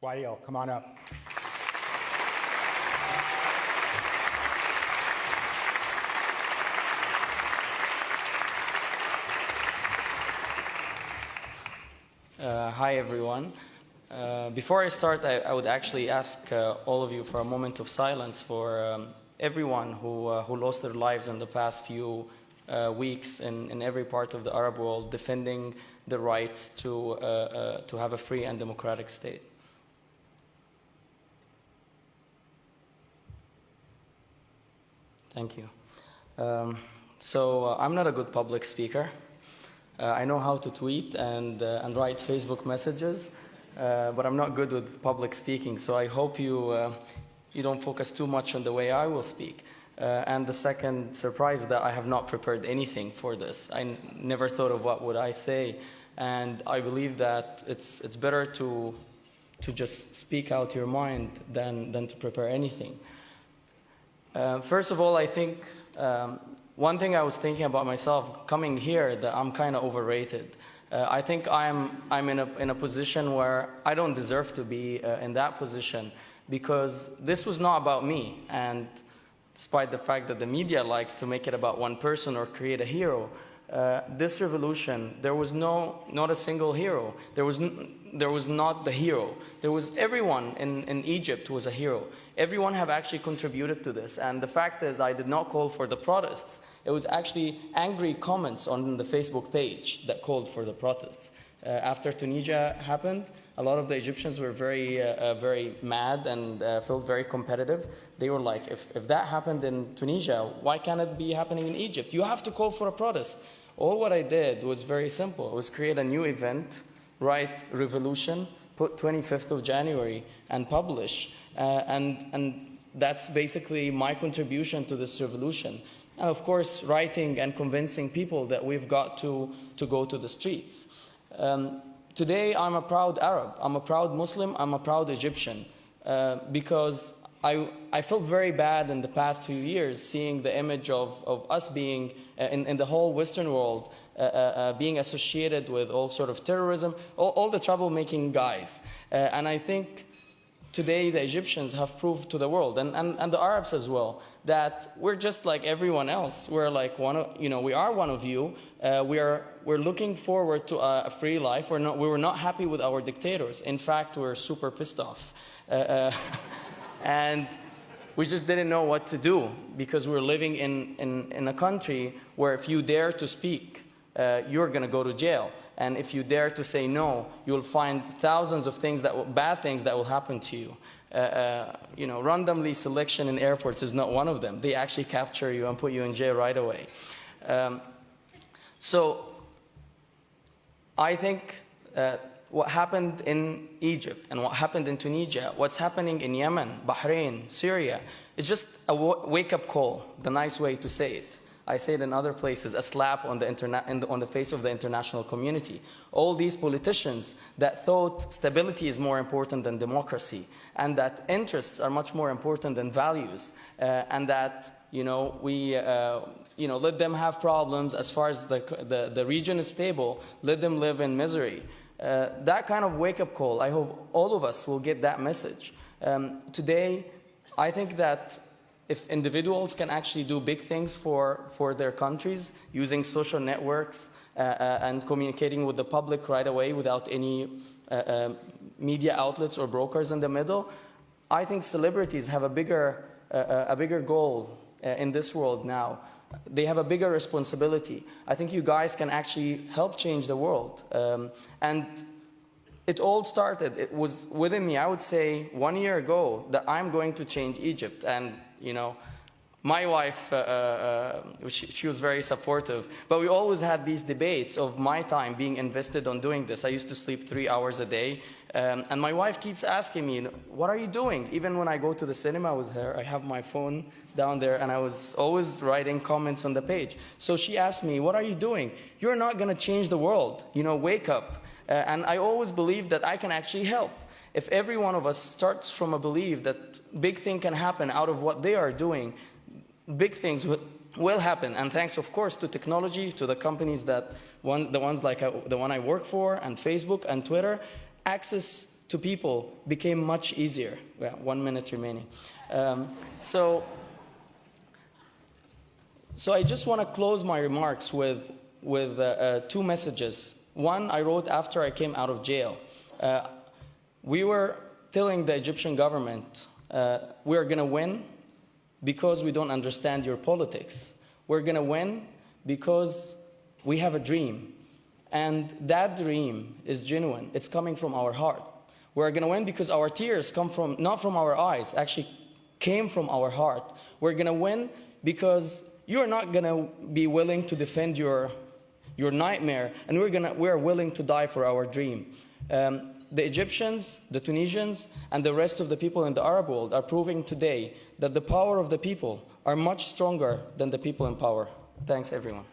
Wa'il, come on up. Hi, everyone. Before I start, I would actually ask all of you for a moment of silence for everyone who lost their lives in the past few weeks in every part of the Arab world defending the rights to have a free and democratic state. Thank you. I'm not a good public speaker. I know how to tweet and write Facebook messages, but I'm not good with public speaking. So I hope you don't focus too much on the way I will speak. And the second surprise is that I have not prepared anything for this. I never thought of what would I say, and I believe that it's better to just speak out your mind than to prepare anything. First of all, I think one thing I was thinking about myself coming here, that I'm kind of overrated. I think I'm in a position where I don't deserve to be in that position, because this was not about me. And despite the fact that the media likes to make it about one person or create a hero, this revolution, there was not a single hero. There was not the hero. There was everyone in Egypt was a hero. Everyone have actually contributed to this. And the fact is, I did not call for the protests. It was actually angry comments on the Facebook page that called for the protests. After Tunisia happened, a lot of the Egyptians were very mad and felt very competitive. They were like, if that happened in Tunisia, why can't it be happening in Egypt? You have to call for a protest. All what I did was very simple. It was create a new event, write revolution, put 25th of January, and publish. And that's basically my contribution to this revolution. And of course, writing and convincing people that we've got to go to the streets. Today, I'm a proud Arab. I'm a proud Muslim. I'm a proud Egyptian. Because I felt very bad in the past few years seeing the image of us being, in the whole Western world, being associated with all sort of terrorism, all the troublemaking guys. And I think today the Egyptians have proved to the world, and the Arabs as well, that we're just like everyone else. We're like we are one of you. We're looking forward to a free life. We were not happy with our dictators. In fact, we're super pissed off. And we just didn't know what to do, because we're living in a country where if you dare to speak, you're going to go to jail. And if you dare to say no, you'll find thousands of bad things that will happen to you. Randomly selection in airports is not one of them. They actually capture you and put you in jail right away. So I think what happened in Egypt and what happened in Tunisia, what's happening in Yemen, Bahrain, Syria, it's just a wake-up call, the nice way to say it. I say it in other places, a slap on the face of the international community. All these politicians that thought stability is more important than democracy, and that interests are much more important than values, and that we let them have problems as far as the region is stable, let them live in misery. That kind of wake-up call, I hope all of us will get that message. Today, I think that if individuals can actually do big things for their countries using social networks and communicating with the public right away without any media outlets or brokers in the middle, I think celebrities have a bigger goal in this world now. They have a bigger responsibility. I think you guys can actually help change the world. And it all started, it was within me, I would say 1 year ago, that I'm going to change Egypt. And my wife, she was very supportive, but we always had these debates of my time being invested on doing this. I used to sleep 3 hours a day, and my wife keeps asking me, what are you doing? Even when I go to the cinema with her, I have my phone down there, and I was always writing comments on the page. So she asked me, what are you doing? You're not going to change the world, wake up. And I always believed that I can actually help. If every one of us starts from a belief that big things can happen out of what they are doing, big things will happen. And thanks, of course, to technology, to the companies the ones like the one I work for, and Facebook and Twitter, access to people became much easier. Well, 1 minute remaining. So I just want to close my remarks with two messages. One I wrote after I came out of jail. We were telling the Egyptian government, we're going to win because we don't understand your politics. We're going to win because we have a dream. And that dream is genuine. It's coming from our heart. We're going to win because our tears come from, not from our eyes, actually came from our heart. We're going to win because you're not going to be willing to defend your nightmare, and we're willing to die for our dream. The Egyptians, the Tunisians, and the rest of the people in the Arab world are proving today that the power of the people are much stronger than the people in power. Thanks, everyone.